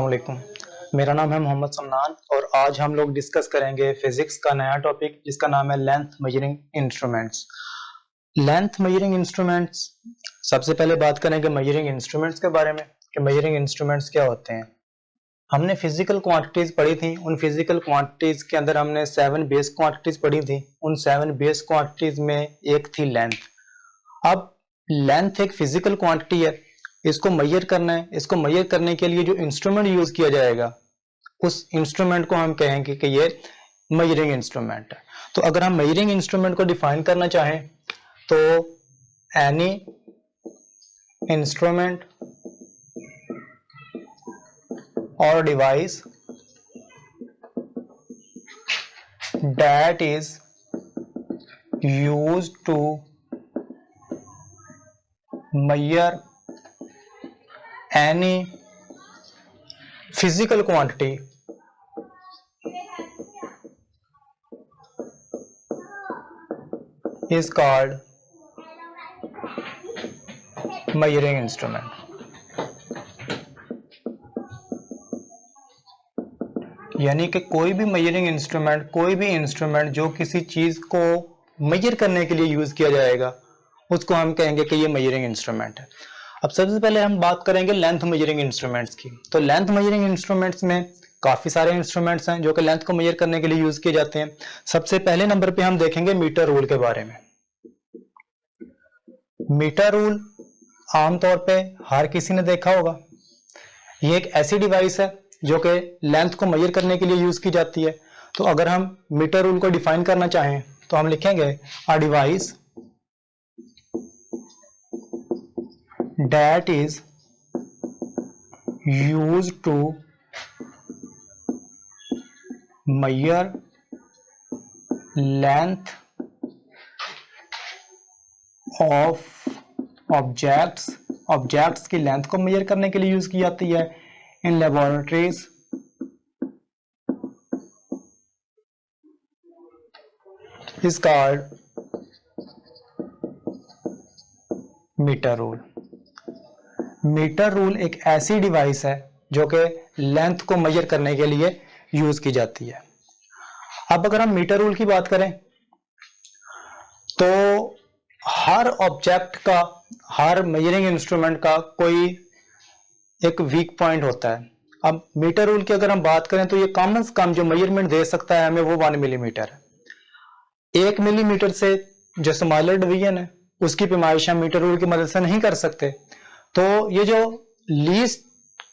वालेकुम। मेरा नाम है मोहम्मद समनान और आज हम लोग डिस्कस करेंगे फिजिक्स का नया टॉपिक जिसका नाम है length measuring instruments. Length measuring instruments, सबसे पहले बात करेंगे मेजरिंग इंस्ट्रूमेंट्स के बारे में कि मेजरिंग इंस्ट्रूमेंट्स क्या होते हैं। हमने फिजिकल क्वांटिटीज पढ़ी थी, उन फिजिकल क्वांटिटीज के अंदर हमने 7 बेस क्वांटिटीज पढ़ी थी। उन 7 बेस क्वांटिटीज में एक थी लेंथ। अब लेंथ एक फिजिकल क्वांटिटी है, इसको मेजर करना है। इसको मेजर करने के लिए जो इंस्ट्रूमेंट यूज किया जाएगा उस इंस्ट्रूमेंट को हम कहेंगे कि ये मेजरिंग इंस्ट्रूमेंट है। तो अगर हम मेजरिंग इंस्ट्रूमेंट को डिफाइन करना चाहें तो एनी इंस्ट्रूमेंट और device that is used to measure any physical quantity is called measuring instrument. यानी कि कोई भी मेजरिंग इंस्ट्रूमेंट, कोई भी इंस्ट्रूमेंट जो किसी चीज को मेजर करने के लिए यूज किया जाएगा उसको हम कहेंगे कि ये मेजरिंग इंस्ट्रूमेंट है। अब सबसे पहले हम बात करेंगे लेंथ मेजरिंग इंस्ट्रूमेंट्स की। तो लेंथ मेजरिंग इंस्ट्रूमेंट्स में काफी सारे इंस्ट्रूमेंट्स हैं जो कि लेंथ को मेजर करने के लिए यूज किए जाते हैं। सबसे पहले नंबर पे हम देखेंगे मीटर रूल के बारे में। मीटर रूल आमतौर पे हर किसी ने देखा होगा। ये एक ऐसी डिवाइस है जो कि लेंथ को मेजर करने के लिए यूज की जाती है। तो अगर हम मीटर रूल को डिफाइन करना चाहें तो हम लिखेंगे a device that is used to measure length of objects की लेंथ को मेजर करने के लिए यूज की जाती है in laboratories is called metre rule. Metre rule एक ऐसी डिवाइस है जो कि लेंथ को मेजर करने के लिए यूज की जाती है। अब अगर हम मीटर रूल की बात करें तो हर ऑब्जेक्ट का, हर मेजरिंग इंस्ट्रूमेंट का कोई एक वीक पॉइंट होता है। अब मीटर रूल की अगर हम बात करें तो ये कम से कम जो मेजरमेंट दे सकता है हमें वो 1 मिलीमीटर है। 1 मिलीमीटर से जो स्मॉलर डिवीजन है उसकी पैमाइश हम मीटर रूल की मदद से नहीं कर सकते। तो ये जो लीस्ट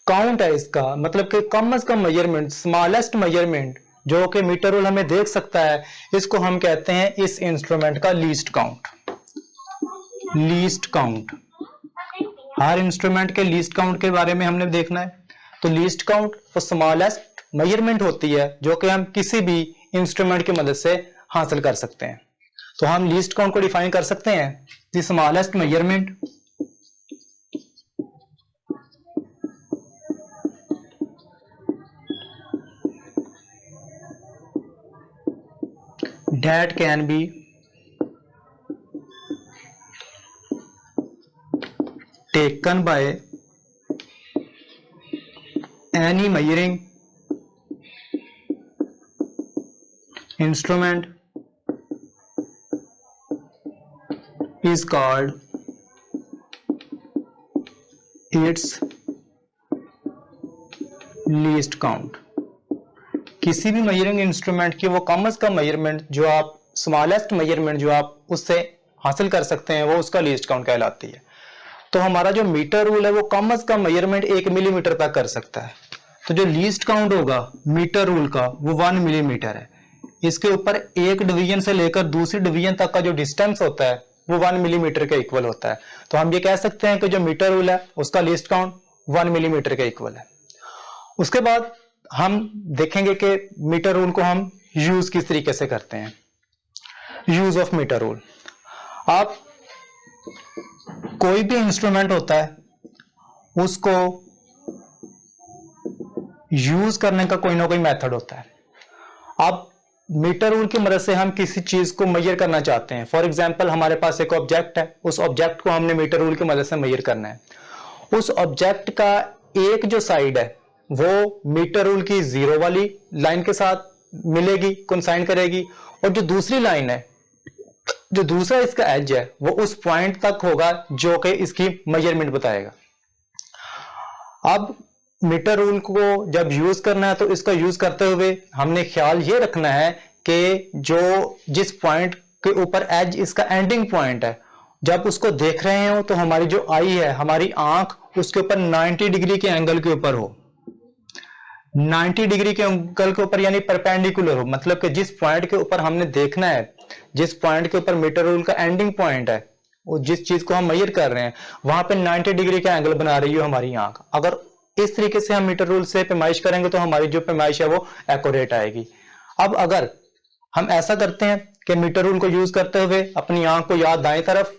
काउंट है इसका मतलब कि कम से कम मेजरमेंट, स्मॉलेस्ट मेजरमेंट जो कि मीटर रूल हमें देख सकता है, इसको हम कहते हैं इस इंस्ट्रूमेंट का लीस्ट काउंट। लीस्ट काउंट, हर इंस्ट्रूमेंट के लीस्ट काउंट के बारे में हमने देखना है। तो लीस्ट काउंट वो स्मॉलेस्ट मेजरमेंट होती है जो कि हम किसी भी इंस्ट्रूमेंट की मदद से हासिल कर सकते हैं। तो हम लीस्ट काउंट को डिफाइन कर सकते हैं the smallest measurement that can be taken by any measuring instrument is called its least count। किसी भी मेजरिंग इंस्ट्रूमेंट की वो कम से कम मेजरमेंट जो आप, स्मॉलेस्ट मेजरमेंट जो आप उससे हासिल कर सकते हैं वो उसका लीस्ट काउंट कहलाती है। तो हमारा जो मीटर रूल है वो कम से कम मेजरमेंट 1 मिलीमीटर तक कर सकता है। तो जो लीस्ट काउंट होगा मीटर रूल का वो 1 मिलीमीटर है। इसके ऊपर एक डिवीजन से लेकर दूसरी डिवीजन तक का जो डिस्टेंस होता है वो 1 मिलीमीटर के इक्वल होता है। तो हम ये कह सकते हैं कि जो मीटर रूल है उसका लीस्ट काउंट 1 मिलीमीटर के इक्वल है। उसके बाद हम देखेंगे कि मीटर रूल को हम यूज किस तरीके से करते हैं। यूज ऑफ मीटर रूल, आप कोई भी इंस्ट्रूमेंट होता है उसको यूज करने का कोई ना कोई मेथड होता है। अब मीटर रूल की मदद से हम किसी चीज को मेजर करना चाहते हैं। फॉर एग्जांपल हमारे पास एक ऑब्जेक्ट है, उस ऑब्जेक्ट को हमने मीटर रूल की मदद से मेजर करना है। उस ऑब्जेक्ट का एक जो साइड है वो मीटर रूल की जीरो वाली लाइन के साथ मिलेगी, कोइंसाइड करेगी, और जो दूसरी लाइन है, जो दूसरा इसका एज है, वो उस पॉइंट तक होगा जो कि इसकी मेजरमेंट बताएगा। अब मीटर रूल को जब यूज करना है तो इसका यूज करते हुए हमने ख्याल ये रखना है कि जो जिस पॉइंट के ऊपर एज इसका एंडिंग पॉइंट है, जब उसको देख रहे हो तो हमारी जो आई है, हमारी आंख उसके ऊपर 90 डिग्री के एंगल के ऊपर हो, 90 डिग्री के एंगल के ऊपर, यानी परपेंडिकुलर हो। मतलब कि जिस पॉइंट के ऊपर हमने देखना है, जिस पॉइंट के ऊपर मीटर रूल का एंडिंग पॉइंट है, वो जिस चीज को हम मेजर कर रहे हैं, वहां पे 90 डिग्री का एंगल बना रही हो हमारी आंख। अगर इस तरीके से हम मीटर रूल से पैमाइश करेंगे तो हमारी जो पैमाइश है वो एक्यूरेट आएगी। अब अगर हम ऐसा करते हैं कि मीटर रूल को यूज करते हुए अपनी आंख को या दाएं तरफ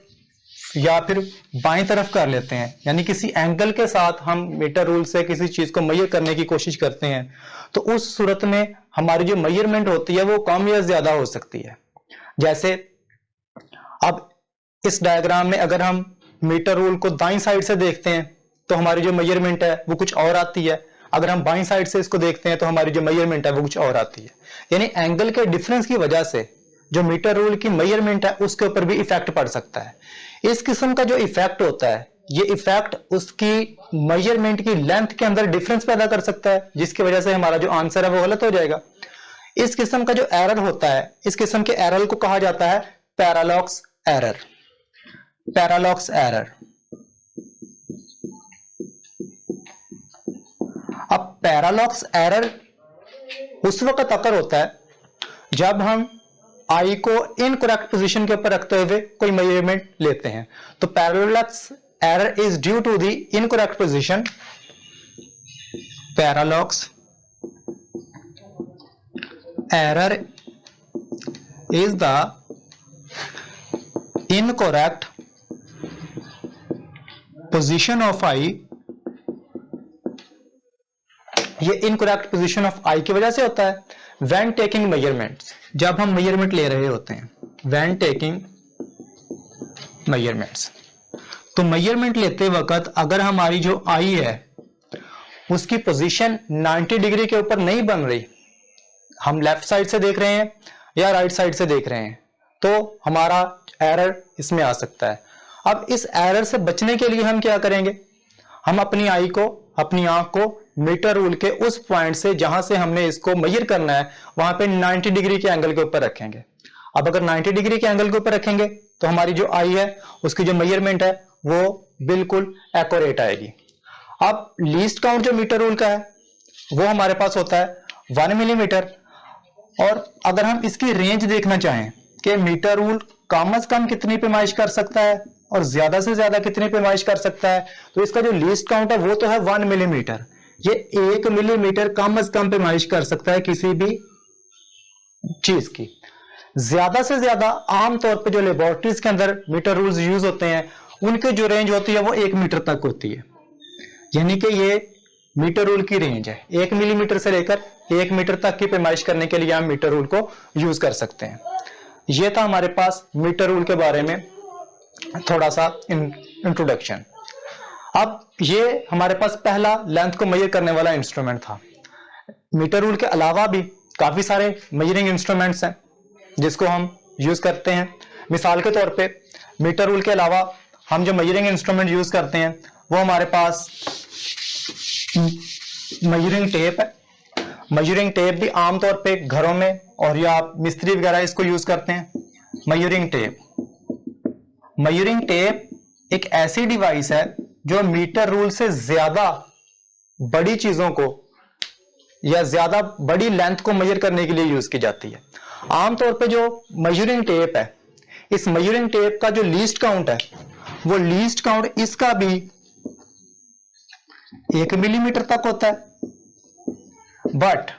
या फिर बाएं तरफ कर लेते हैं, यानी किसी एंगल के साथ हम मीटर रूल से किसी चीज को मेजर करने की कोशिश करते हैं, तो उस सूरत में हमारी जो मेजरमेंट होती है वो कम या ज्यादा हो सकती है। जैसे अब इस डायग्राम में अगर हम मीटर रूल को दाईं साइड से देखते हैं तो हमारी जो मेजरमेंट है वो कुछ और आती है, अगर हम बाईं साइड से इसको देखते हैं तो हमारी जो मेजरमेंट है वो कुछ और आती है। यानी एंगल के डिफरेंस की वजह से जो मीटर रूल की मेजरमेंट है उसके ऊपर भी इफेक्ट पड़ सकता है। इस किस्म का जो इफेक्ट होता है, ये इफेक्ट उसकी मेजरमेंट की लेंथ के अंदर डिफरेंस पैदा कर सकता है, जिसकी वजह से हमारा जो आंसर है वो गलत हो जाएगा। इस किस्म का जो एरर होता है, इस किस्म के एरर को कहा जाता है पैरालॉक्स एरर। Parallax error. अब पैरालॉक्स एरर उस वक्त अकर होता है जब हम आई को इनकरेक्ट पोजीशन के ऊपर रखते हुए कोई मेजरमेंट लेते हैं। तो parallax error is due to the incorrect position. Parallax error is the incorrect position of eye। ये इनकरेक्ट पोजीशन ऑफ आई की वजह से होता है व्हेन टेकिंग मेजरमेंट्स, जब हम मेजरमेंट ले रहे होते हैं। व्हेन टेकिंग मेजरमेंट्स, तो मेजरमेंट लेते वक्त अगर हमारी जो आई है उसकी पोजीशन 90 डिग्री के ऊपर नहीं बन रही, हम लेफ्ट साइड से देख रहे हैं या राइट साइड से देख रहे हैं, तो हमारा एरर इसमें आ सकता है। अब इस एरर से बचने के लिए हम क्या करेंगे, हम अपनी आई को, अपनी आंख को मीटर रूल के उस पॉइंट से जहां से हमने इसको मेजर करना है वहां पे 90 डिग्री के एंगल के ऊपर रखेंगे। अब अगर 90 डिग्री के एंगल के ऊपर रखेंगे तो हमारी जो आई है उसकी जो मेजरमेंट है वो बिल्कुल एक्यूरेट आएगी। अब लीस्ट काउंट जो मीटर रूल का है वो हमारे पास होता है 1 मिलीमीटर, और अगर हम इसकी रेंज देखना चाहें कि मीटर रूल कम से कम कितनी पैमाइश कर सकता है और ज्यादा से ज्यादा कितनी पैमाइश कर सकता है, तो इसका जो लीस्ट काउंट है वो तो है 1 मिलीमीटर। ये 1 मिलीमीटर कम से कम पैमाइश कर सकता है किसी भी चीज की। ज्यादा से ज्यादा आमतौर पे जो लेबोरेटरीज के अंदर मीटर रूल्स यूज होते हैं उनकी जो रेंज होती है वो 1 मीटर तक होती है। यानी कि ये मीटर रूल की रेंज है, 1 मिलीमीटर से लेकर 1 मीटर तक की पैमाइश करने के लिए हम मीटर रूल को यूज कर सकते हैं। यह था हमारे पास मीटर रूल के बारे में थोड़ा सा इंट्रोडक्शन। अब ये हमारे पास पहला लेंथ को मेजर करने वाला इंस्ट्रूमेंट था। मीटर रूल के अलावा भी काफी सारे मेजरिंग इंस्ट्रूमेंट्स हैं जिसको हम यूज करते हैं। मिसाल के तौर पे मीटर रूल के अलावा हम जो मेजरिंग इंस्ट्रूमेंट यूज करते हैं वो हमारे पास मेजरिंग टेप है। मेजरिंग टेप भी आमतौर पे घरों में और या मिस्त्री वगैरह इसको यूज करते हैं। मेजरिंग टेप, मेजरिंग टेप एक ऐसी डिवाइस है जो मीटर रूल से ज्यादा बड़ी चीजों को या ज्यादा बड़ी लेंथ को मेजर करने के लिए यूज की जाती है। आमतौर पे जो मेजरिंग टेप है, इस मेजरिंग टेप का जो लीस्ट काउंट है वो लीस्ट काउंट इसका भी 1 मिलीमीटर तक होता है, बट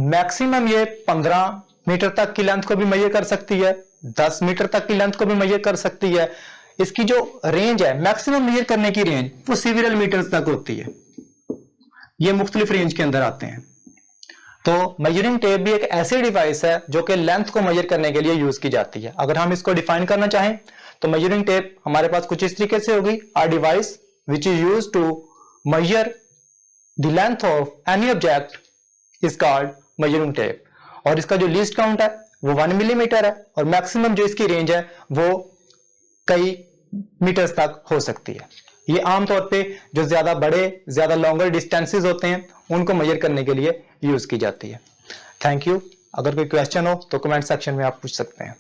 मैक्सिमम ये 15 मीटर तक की लेंथ को भी मेजर कर सकती है, 10 मीटर तक की लेंथ को भी मेजर कर सकती है। इसकी जो रेंज है, मैक्सिमम मेजर करने की रेंज, वो सीवरल मीटर तक होती है। ये मुख्तलिफ रेंज के अंदर आते हैं। तो मेजरिंग टेप भी एक ऐसी डिवाइस है जो कि लेंथ को मेजर करने के लिए यूज की जाती है। अगर हम इसको डिफाइन करना चाहें तो मेजरिंग टेप हमारे पास कुछ इस तरीके से होगी, a device which is used to measure the length of any object is called measuring tape. और इसका जो लीस्ट काउंट है वो 1 मिलीमीटर है और मैक्सिमम जो इसकी रेंज है वो कई मीटर्स तक हो सकती है। ये आमतौर पे जो ज्यादा बड़े ज्यादा लॉन्गर डिस्टेंसेस होते हैं उनको मेजर करने के लिए यूज की जाती है। Thank you. अगर कोई क्वेश्चन हो तो कमेंट सेक्शन में आप पूछ सकते हैं।